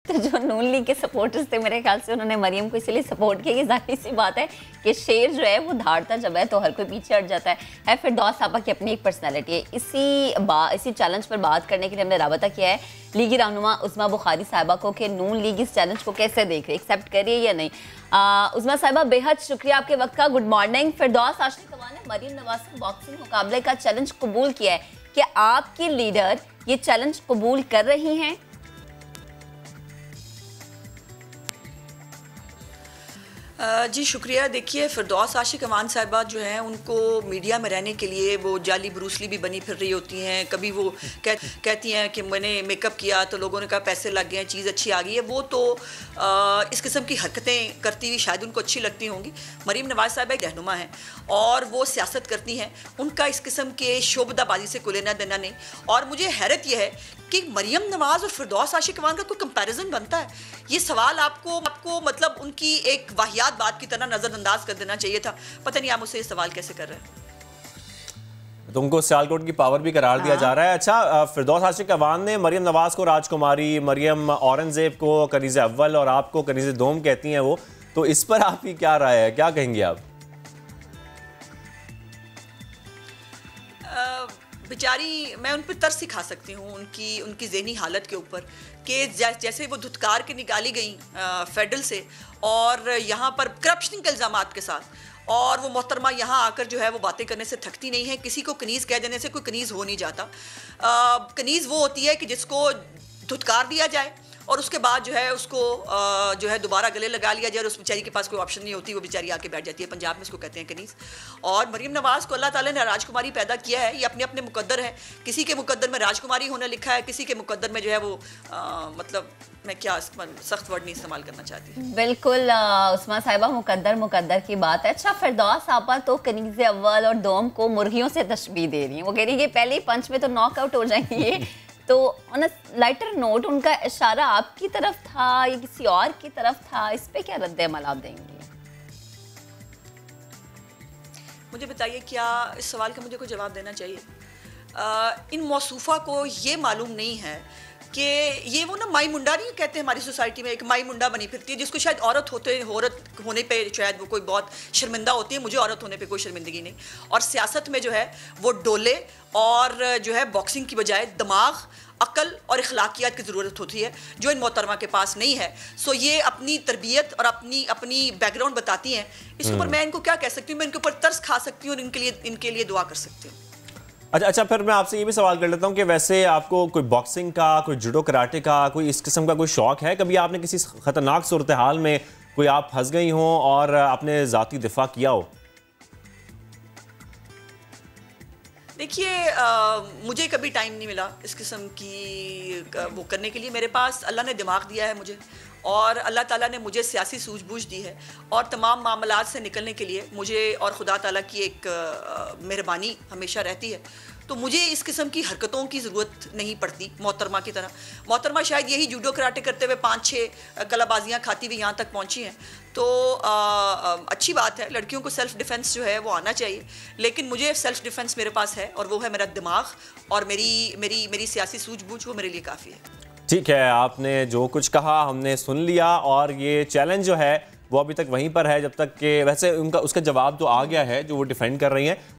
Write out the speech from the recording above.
तो जो नून लीग के सपोर्टर्स थे मेरे ख्याल से उन्होंने मरियम को इसलिए सपोर्ट किया कि जाहिर सी बात है कि शेर जो है वो धाड़ता जब है तो हर कोई पीछे हट जाता है। फिरदौस साहबा की अपनी एक पर्सनैलिटी है। इसी चैलेंज पर बात करने के लिए हमने राबता किया है लीगी रहनुमा उस्मा बुखारी साहिबा को कि नून लीग इस चैलेंज को कैसे देख रही है, एक्सेप्ट करिए या नहीं। उस्मा साहिबा बेहद शुक्रिया आपके वक्त का, गुड मॉर्निंग। फिरदौस आशिक अवान ने मरियम नवाज से बॉक्सिंग मुकाबले का चैलेंज कबूल किया है, कि आपकी लीडर ये चैलेंज कबूल कर रही हैं? जी शुक्रिया। देखिए फिरदौस आशिक अवान साहिबा जो हैं उनको मीडिया में रहने के लिए वो जाली ब्रूसली भी बनी फिर रही होती हैं। कभी वो कहती हैं कि मैंने मेकअप किया तो लोगों ने कहा पैसे लग गए हैं, चीज़ अच्छी आ गई है। वो तो इस किस्म की हरकतें करती हुई शायद उनको अच्छी लगती होंगी। मरीम नवाज साहिबा एक रहनुमा हैं और वो सियासत करती हैं, उनका इस किस्म के शोबदाबाजी से कोई लेना देना नहीं। और मुझे हैरत यह है कि मरियम नवाज और फिरदौस आशिक अवान का कोई कंपैरिजन बनता है? ये सवाल आपको मतलब उनकी एक वाहियात बात की तरह नजरअंदाज कर देना चाहिए था। पता नहीं आप मुझसे ये सवाल कैसे कर रहे हैं। तो उनको सियालकोट की पावर भी करार दिया जा रहा है। अच्छा, फिरदौस आशिक अवान ने मरियम नवाज को राजकुमारी, मरियम औरंगजेब को कनीज़ अव्वल और आपको कनीज़ दोम कहती हैं वो, तो इस पर आपकी क्या राय है, क्या कहेंगे आप? बेचारी, मैं उन पर तरस सिखा सकती हूँ उनकी ज़हनी हालत के ऊपर कि जैसे वो धुतकार के निकाली गई फेडरल से और यहाँ पर करप्शन के इल्ज़ामात के साथ, और वो मोहतरमा यहाँ आकर जो है वो बातें करने से थकती नहीं है। किसी को कनीज़ कह देने से कोई कनीज़ हो नहीं जाता। कनीज़ वो होती है कि जिसको धुतकार दिया जाए और उसके बाद जो है उसको जो है दोबारा गले लगा लिया जाए और उस बेचारी के पास कोई ऑप्शन नहीं होती, वो बेचारी आके बैठ जाती है। पंजाब में इसको कहते हैं कनीज़। और मरीम नवाज को अल्लाह ताला ने राजकुमारी पैदा किया है, ये अपने अपने मुकद्दर है। किसी के मुकद्दर में राजकुमारी होने लिखा है, किसी के मुकद्दर में जो है वो मतलब मैं क्या सख्त वर्ड नहीं इस्तेमाल करना चाहती। बिल्कुल उस्मा साहिबा, मुकद्दर की बात है। अच्छा, फिरदौस साहबा तो कनीज़ अव्वल और दोम को मुर्गियों से तशबीह दे रही हैं। वो कह रही है कि पहले ही पंच में तो नॉकआउट हो जाएंगे। तो ऑन अ लाइटर नोट उनका इशारा आपकी तरफ था या किसी और की तरफ था, इस पे क्या रद्द अमल आप देंगे? मुझे बताइए, क्या इस सवाल का मुझे कोई जवाब देना चाहिए? इन मौसूफ़ा को ये मालूम नहीं है कि ये वो ना माई मुंडा नहीं कहते हैं हमारी सोसाइटी में, एक माई मुंडा बनी फिरती है जिसको शायद औरत होने पे शायद वो कोई बहुत शर्मिंदा होती है। मुझे औरत होने पे कोई शर्मिंदगी नहीं। और सियासत में जो है वो डोले और जो है बॉक्सिंग की बजाय दिमाग, अकल और इखलाकियात की ज़रूरत होती है, जो इन मोहतरमा के पास नहीं है। सो ये अपनी तरबियत और अपनी बैकग्राउंड बताती हैं। इसके ऊपर मैं इनको क्या कह सकती हूँ? मैं इनके ऊपर तरस खा सकती हूँ और इनके लिए दुआ कर सकती हूँ। अच्छा, फिर मैं आपसे ये भी सवाल कर लेता हूँ कि वैसे आपको कोई बॉक्सिंग का, कोई जुडो कराटे का, कोई इस किस्म का कोई शौक है? कभी आपने किसी खतरनाक सूरत हाल में कोई आप फंस गई हों और आपने ज़ाती दिफा किया हो? देखिए, मुझे कभी टाइम नहीं मिला इस किस्म की वो करने के लिए। मेरे पास अल्लाह ने दिमाग दिया है मुझे, और अल्लाह ताला ने मुझे सियासी सूझबूझ दी है, और तमाम मामलात से निकलने के लिए मुझे और खुदा ताला की एक मेहरबानी हमेशा रहती है। तो मुझे इस किस्म की हरकतों की ज़रूरत नहीं पड़ती मोहतरमा की तरह। मोहतरमा शायद यही जूडो कराटे करते हुए 5-6 कलाबाजियाँ खाती हुई यहाँ तक पहुँची हैं। तो अच्छी बात है, लड़कियों को सेल्फ़ डिफेंस जो है वो आना चाहिए, लेकिन मुझे सेल्फ़ डिफेंस मेरे पास है और वो है मेरा दिमाग और मेरी सियासी सूझबूझ, वो मेरे लिए काफ़ी है। ठीक है, आपने जो कुछ कहा हमने सुन लिया, और ये चैलेंज जो है वो अभी तक वहीं पर है जब तक कि वैसे उसका जवाब तो आ गया है जो वो डिफेंड कर रही हैं।